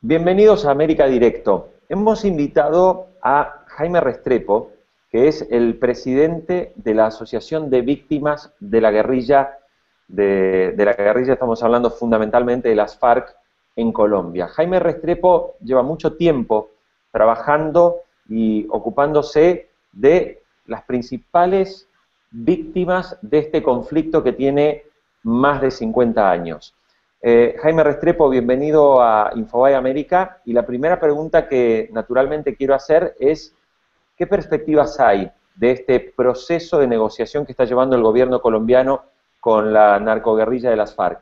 Bienvenidos a América Directo. Hemos invitado a Jaime Restrepo, que es el presidente de la Asociación de Víctimas de la Guerrilla, de la guerrilla estamos hablando fundamentalmente de las FARC en Colombia. Jaime Restrepo lleva mucho tiempo trabajando y ocupándose de las principales víctimas de este conflicto que tiene más de 50 años. Jaime Restrepo, bienvenido a Infobae América, y la primera pregunta que naturalmente quiero hacer es ¿qué perspectivas hay de este proceso de negociación que está llevando el gobierno colombiano con la narcoguerrilla de las FARC?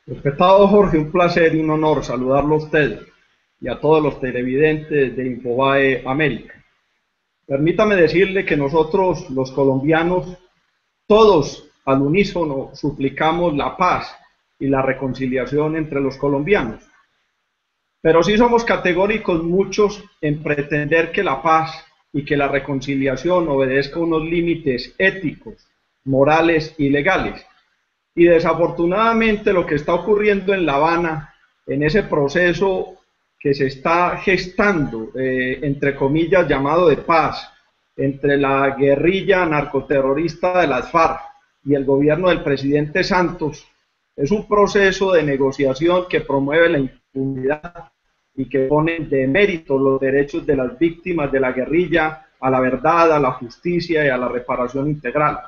Respetado Jorge, un placer y un honor saludarlo a usted y a todos los televidentes de Infobae América. Permítame decirle que nosotros, los colombianos, todos al unísono suplicamos la paz y la reconciliación entre los colombianos. Pero sí somos categóricos muchos en pretender que la paz y que la reconciliación obedezca unos límites éticos, morales y legales. Y desafortunadamente lo que está ocurriendo en La Habana, en ese proceso que se está gestando, entre comillas, llamado de paz, entre la guerrilla narcoterrorista de las FARC y el gobierno del presidente Santos, es un proceso de negociación que promueve la impunidad y que pone de mérito los derechos de las víctimas de la guerrilla a la verdad, a la justicia y a la reparación integral.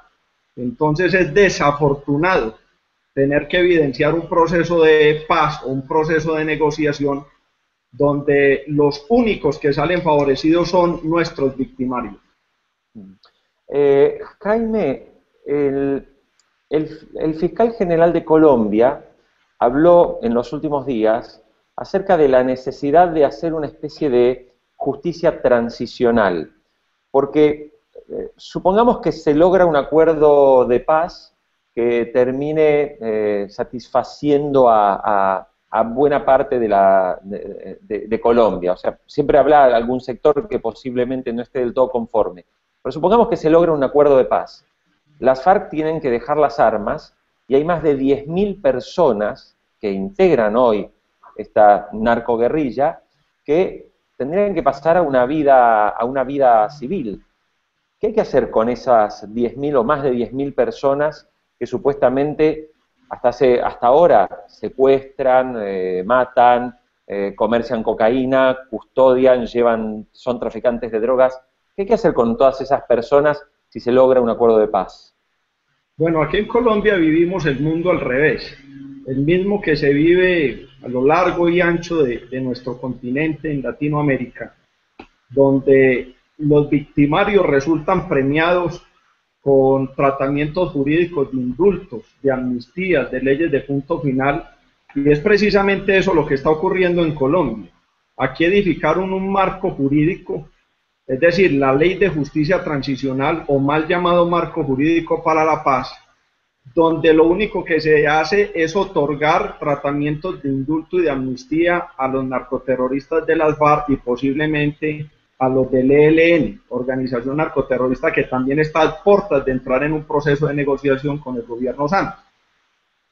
Entonces es desafortunado tener que evidenciar un proceso de paz o un proceso de negociación donde los únicos que salen favorecidos son nuestros victimarios. Jaime, el fiscal general de Colombia habló en los últimos días acerca de la necesidad de hacer una especie de justicia transicional, porque supongamos que se logra un acuerdo de paz que termine satisfaciendo a buena parte de Colombia. O sea, siempre habrá algún sector que posiblemente no esté del todo conforme. Pero supongamos que se logra un acuerdo de paz. Las FARC tienen que dejar las armas y hay más de 10.000 personas que integran hoy esta narcoguerrilla que tendrían que pasar a una vida civil. ¿Qué hay que hacer con esas 10.000 o más de 10.000 personas que supuestamente hasta ahora secuestran, matan, comercian cocaína, custodian, son traficantes de drogas? ¿Qué hay que hacer con todas esas personas si se logra un acuerdo de paz? Bueno, aquí en Colombia vivimos el mundo al revés, el mismo que se vive a lo largo y ancho de nuestro continente en Latinoamérica, donde los victimarios resultan premiados con tratamientos jurídicos de indultos, de amnistías, de leyes de punto final, y es precisamente eso lo que está ocurriendo en Colombia. Aquí edificaron un marco jurídico, es decir, la Ley de Justicia Transicional, o mal llamado Marco Jurídico para la Paz, donde lo único que se hace es otorgar tratamientos de indulto y de amnistía a los narcoterroristas de las FARC y posiblemente a los del ELN, organización narcoterrorista que también está a puertas de entrar en un proceso de negociación con el gobierno Santos.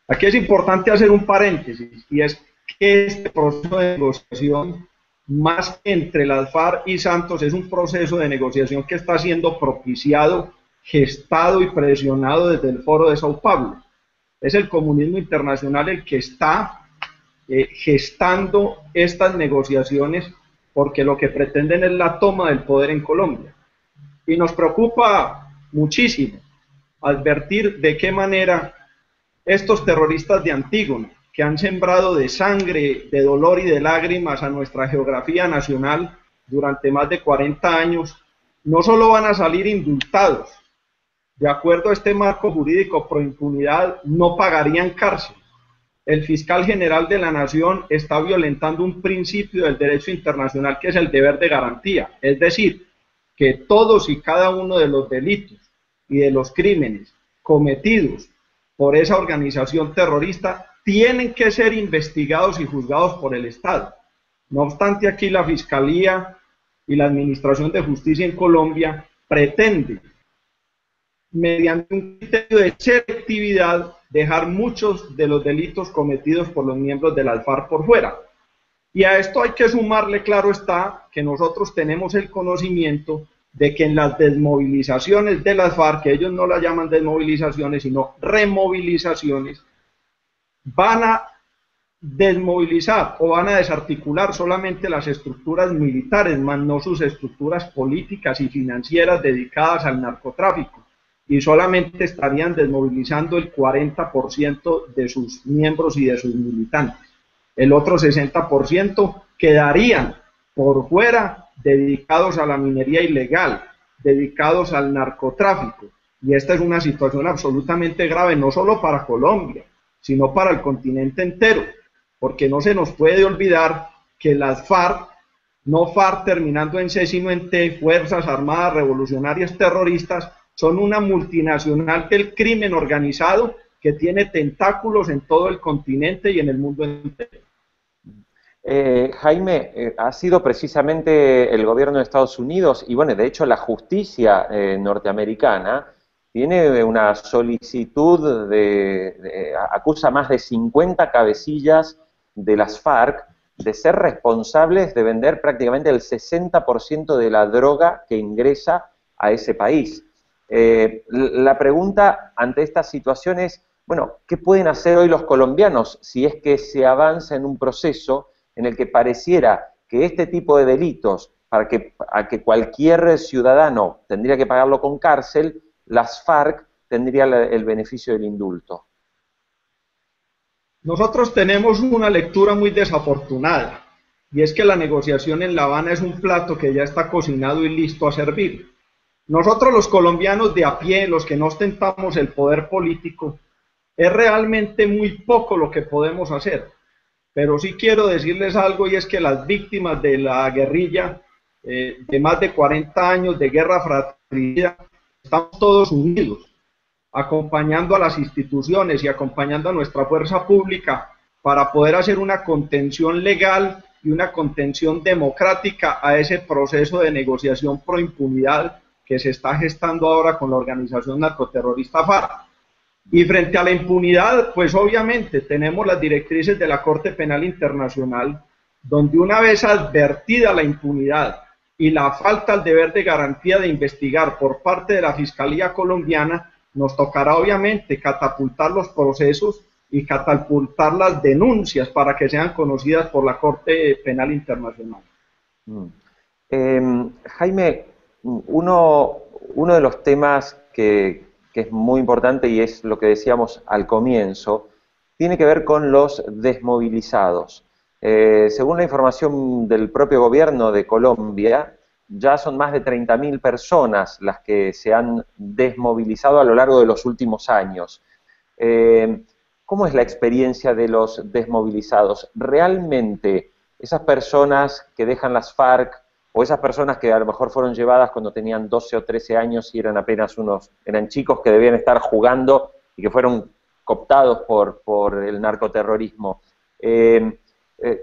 Aquí es importante hacer un paréntesis, y es que este proceso de negociación, más que entre las FARC y Santos, es un proceso de negociación que está siendo propiciado, gestado y presionado desde el Foro de Sao Paulo. Es el comunismo internacional el que está gestando estas negociaciones, porque lo que pretenden es la toma del poder en Colombia. Y nos preocupa muchísimo advertir de qué manera estos terroristas de Antígona, que han sembrado de sangre, de dolor y de lágrimas a nuestra geografía nacional durante más de 40 años, no solo van a salir indultados, de acuerdo a este marco jurídico pro impunidad, no pagarían cárcel. El fiscal general de la Nación está violentando un principio del derecho internacional que es el deber de garantía, es decir, que todos y cada uno de los delitos y de los crímenes cometidos por esa organización terrorista tienen que ser investigados y juzgados por el Estado. No obstante, aquí la Fiscalía y la Administración de Justicia en Colombia pretende, mediante un criterio de selectividad, dejar muchos de los delitos cometidos por los miembros de las FARC por fuera. Y a esto hay que sumarle, claro está, que nosotros tenemos el conocimiento de que en las desmovilizaciones de las FARC, que ellos no las llaman desmovilizaciones, sino removilizaciones, van a desmovilizar o van a desarticular solamente las estructuras militares, más no sus estructuras políticas y financieras dedicadas al narcotráfico, y solamente estarían desmovilizando el 40% de sus miembros y de sus militantes. El otro 60% quedarían por fuera, dedicados a la minería ilegal, dedicados al narcotráfico. Y esta es una situación absolutamente grave, no solo para Colombia, sino para el continente entero, porque no se nos puede olvidar que las FARC, no FARC terminando en C, sino en T, Fuerzas Armadas Revolucionarias Terroristas, son una multinacional del crimen organizado que tiene tentáculos en todo el continente y en el mundo entero. Jaime, ha sido precisamente el gobierno de Estados Unidos y bueno, de hecho la justicia norteamericana tiene una solicitud acusa más de 50 cabecillas de las FARC de ser responsables de vender prácticamente el 60% de la droga que ingresa a ese país. La pregunta ante esta situación es, bueno, ¿qué pueden hacer hoy los colombianos si es que se avanza en un proceso en el que pareciera que este tipo de delitos, a que cualquier ciudadano tendría que pagarlo con cárcel, las FARC tendrían el beneficio del indulto? Nosotros tenemos una lectura muy desafortunada, y es que la negociación en La Habana es un plato que ya está cocinado y listo a servir. Nosotros los colombianos de a pie, los que no ostentamos el poder político, es realmente muy poco lo que podemos hacer. Pero sí quiero decirles algo, y es que las víctimas de la guerrilla, de más de 40 años de guerra fratricida, estamos todos unidos, acompañando a las instituciones y acompañando a nuestra fuerza pública para poder hacer una contención legal y una contención democrática a ese proceso de negociación pro impunidad que se está gestando ahora con la organización narcoterrorista FARC. Y frente a la impunidad, pues obviamente tenemos las directrices de la Corte Penal Internacional, donde una vez advertida la impunidad y la falta al deber de garantía de investigar por parte de la Fiscalía colombiana, nos tocará obviamente catapultar los procesos y catapultar las denuncias para que sean conocidas por la Corte Penal Internacional. Jaime, uno de los temas que es muy importante y es lo que decíamos al comienzo, tiene que ver con los desmovilizados. Según la información del propio gobierno de Colombia, ya son más de 30.000 personas las que se han desmovilizado a lo largo de los últimos años. ¿Cómo es la experiencia de los desmovilizados? ¿Realmente esas personas que dejan las FARC o esas personas que a lo mejor fueron llevadas cuando tenían 12 o 13 años y eran apenas eran chicos que debían estar jugando y que fueron cooptados por el narcoterrorismo?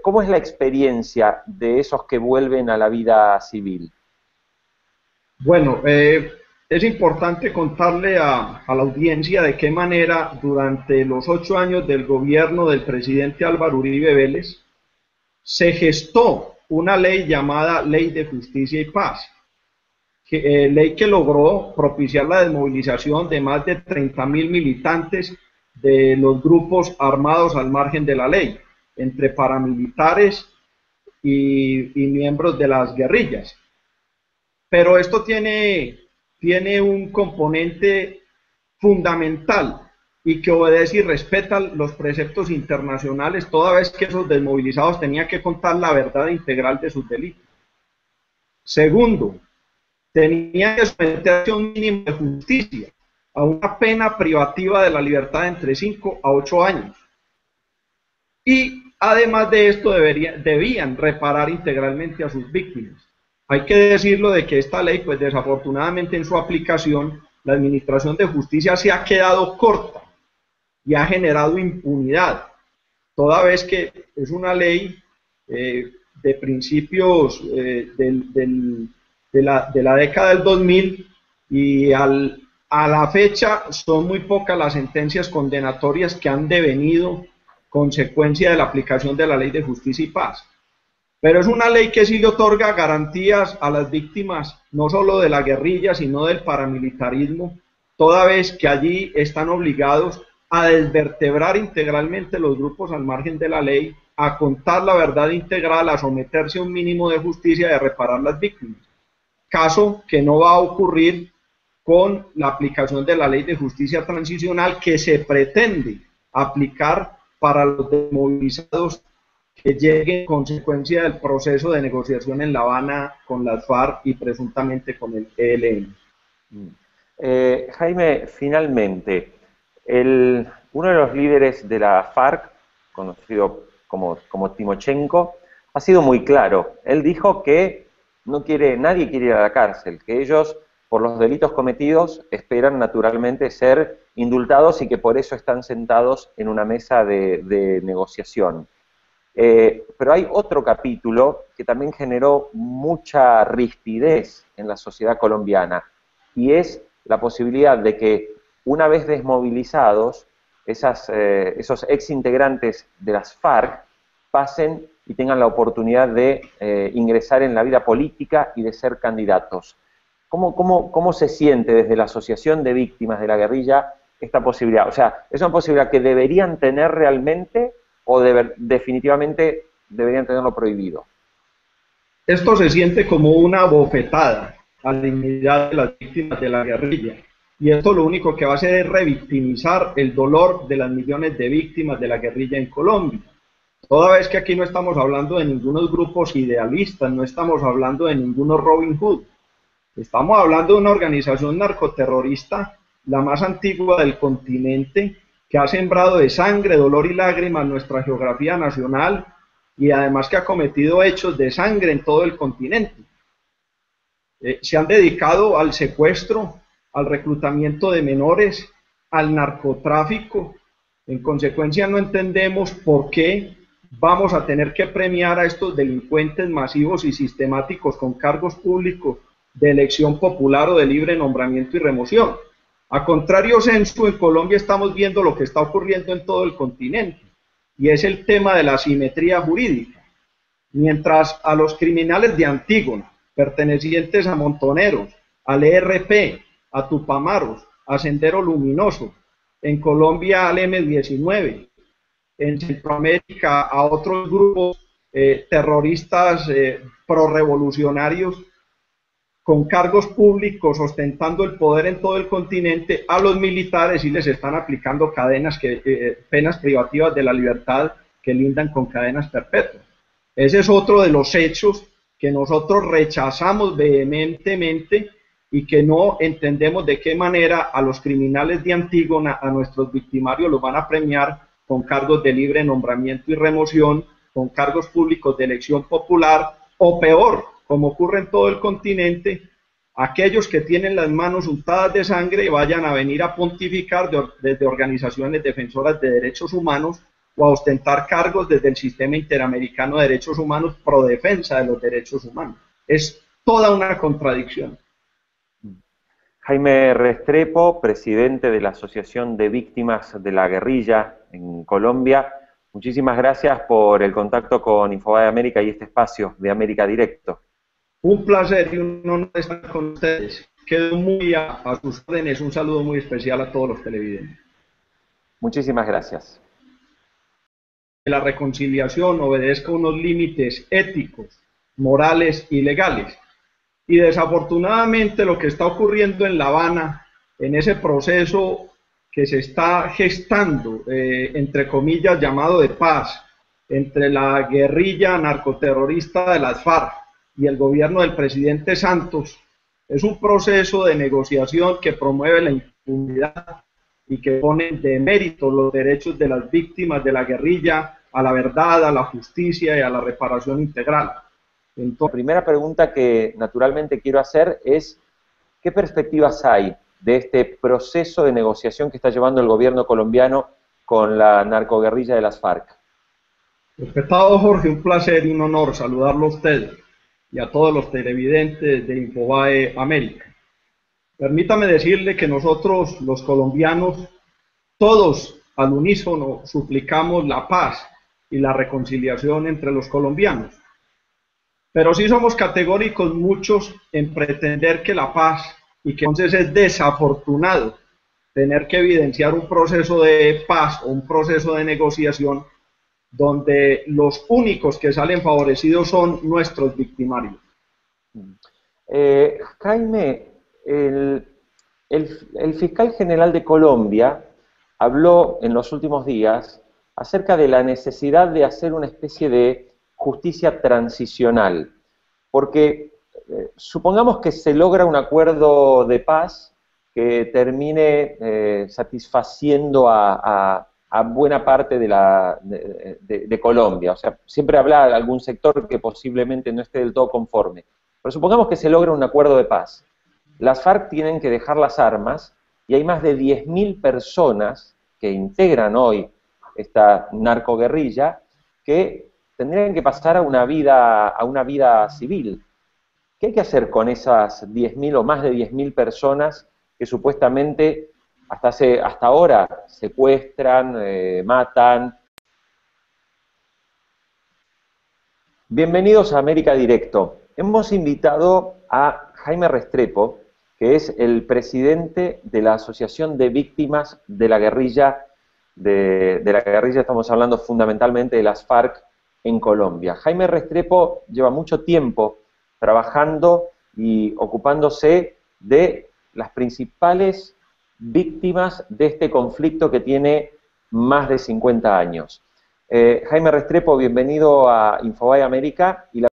¿Cómo es la experiencia de esos que vuelven a la vida civil? Bueno, es importante contarle a la audiencia de qué manera durante los 8 años del gobierno del presidente Álvaro Uribe Vélez se gestó una ley llamada Ley de Justicia y Paz, ley que logró propiciar la desmovilización de más de 30.000 militantes de los grupos armados al margen de la ley, entre paramilitares y miembros de las guerrillas. Pero esto tiene un componente fundamental y que obedece y respeta los preceptos internacionales, toda vez que esos desmovilizados tenían que contar la verdad integral de sus delitos. Segundo, tenían que someterse a un mínimo de justicia, a una pena privativa de la libertad de entre 5 a 8 años. Y además de esto debían reparar integralmente a sus víctimas. Hay que decirlo de que esta ley, pues desafortunadamente en su aplicación, la Administración de Justicia se ha quedado corta y ha generado impunidad, toda vez que es una ley de principios de la década del 2000 y a la fecha son muy pocas las sentencias condenatorias que han devenido consecuencia de la aplicación de la Ley de Justicia y Paz. Pero es una ley que sí le otorga garantías a las víctimas, no solo de la guerrilla, sino del paramilitarismo, toda vez que allí están obligados a desvertebrar integralmente los grupos al margen de la ley, a contar la verdad integral, a someterse a un mínimo de justicia y a reparar las víctimas. Caso que no va a ocurrir con la aplicación de la ley de justicia transicional que se pretende aplicar para los desmovilizados que lleguen en consecuencia del proceso de negociación en La Habana con las FARC y presuntamente con el ELN. Jaime, finalmente, uno de los líderes de la FARC, conocido como Timochenko, ha sido muy claro. Él dijo que nadie quiere ir a la cárcel, que ellos, por los delitos cometidos, esperan naturalmente ser indultados y que por eso están sentados en una mesa de negociación. Pero hay otro capítulo que también generó mucha rispidez en la sociedad colombiana, y es la posibilidad de que, una vez desmovilizados, esos exintegrantes de las FARC pasen y tengan la oportunidad de ingresar en la vida política y de ser candidatos. ¿Cómo se siente desde la Asociación de Víctimas de la Guerrilla esta posibilidad? O sea, ¿es una posibilidad que deberían tener realmente o definitivamente deberían tenerlo prohibido? Esto se siente como una bofetada a la dignidad de las víctimas de la guerrilla. Y esto lo único que va a hacer es revictimizar el dolor de las millones de víctimas de la guerrilla en Colombia. Toda vez que aquí no estamos hablando de ningunos grupos idealistas, no estamos hablando de ningunos Robin Hood. Estamos hablando de una organización narcoterrorista, la más antigua del continente, que ha sembrado de sangre, dolor y lágrimas nuestra geografía nacional y además que ha cometido hechos de sangre en todo el continente. Se han dedicado al secuestro, al reclutamiento de menores, al narcotráfico. En consecuencia, no entendemos por qué vamos a tener que premiar a estos delincuentes masivos y sistemáticos con cargos públicos de elección popular o de libre nombramiento y remoción. A contrario censo, en Colombia estamos viendo lo que está ocurriendo en todo el continente, y es el tema de la asimetría jurídica. Mientras a los criminales de Antígona, pertenecientes a Montoneros, al ERP, a Tupamaros, a Sendero Luminoso, en Colombia al M-19, en Centroamérica a otros grupos terroristas prorrevolucionarios, con cargos públicos ostentando el poder en todo el continente, a los militares y les están aplicando penas privativas de la libertad que lindan con cadenas perpetuas. Ese es otro de los hechos que nosotros rechazamos vehementemente y que no entendemos de qué manera a los criminales de Antígona, a nuestros victimarios, los van a premiar con cargos de libre nombramiento y remoción, con cargos públicos de elección popular, o peor, como ocurre en todo el continente, aquellos que tienen las manos untadas de sangre vayan a venir a pontificar desde organizaciones defensoras de derechos humanos o a ostentar cargos desde el Sistema Interamericano de Derechos Humanos pro defensa de los derechos humanos. Es toda una contradicción. Jaime Restrepo, presidente de la Asociación de Víctimas de la Guerrilla en Colombia, muchísimas gracias por el contacto con Infobae América y este espacio de América Directo. Un placer y un honor estar con ustedes. Quedo muy a sus órdenes. Un saludo muy especial a todos los televidentes. Muchísimas gracias. Que la reconciliación obedezca unos límites éticos, morales y legales. Y desafortunadamente lo que está ocurriendo en La Habana, en ese proceso que se está gestando, entre comillas, llamado de paz, entre la guerrilla narcoterrorista de las FARC y el gobierno del presidente Santos, es un proceso de negociación que promueve la impunidad y que pone de mérito los derechos de las víctimas de la guerrilla a la verdad, a la justicia y a la reparación integral. Entonces, la primera pregunta que naturalmente quiero hacer es, ¿qué perspectivas hay de este proceso de negociación que está llevando el gobierno colombiano con la narcoguerrilla de las FARC? Respetado Jorge, un placer y un honor saludarlo a usted y a todos los televidentes de Infobae América. Permítame decirle que nosotros, los colombianos, todos al unísono suplicamos la paz y la reconciliación entre los colombianos. Pero sí somos categóricos muchos en pretender que la paz, y que entonces es desafortunado tener que evidenciar un proceso de paz o un proceso de negociación donde los únicos que salen favorecidos son nuestros victimarios. Jaime, el fiscal general de Colombia habló en los últimos días acerca de la necesidad de hacer una especie de justicia transicional, porque supongamos que se logra un acuerdo de paz que termine satisfaciendo a buena parte de Colombia. O sea, siempre habrá algún sector que posiblemente no esté del todo conforme. Pero supongamos que se logra un acuerdo de paz. Las FARC tienen que dejar las armas y hay más de 10.000 personas que integran hoy esta narcoguerrilla que tendrían que pasar a una vida civil. ¿Qué hay que hacer con esas 10.000 o más de 10.000 personas que supuestamente hasta ahora secuestran, matan? Bienvenidos a América Directo. Hemos invitado a Jaime Restrepo, que es el presidente de la Asociación de Víctimas de la Guerrilla, de la guerrilla estamos hablando fundamentalmente de las FARC en Colombia. Jaime Restrepo lleva mucho tiempo trabajando y ocupándose de las principales víctimas de este conflicto que tiene más de 50 años. Jaime Restrepo, bienvenido a Infobae América. Y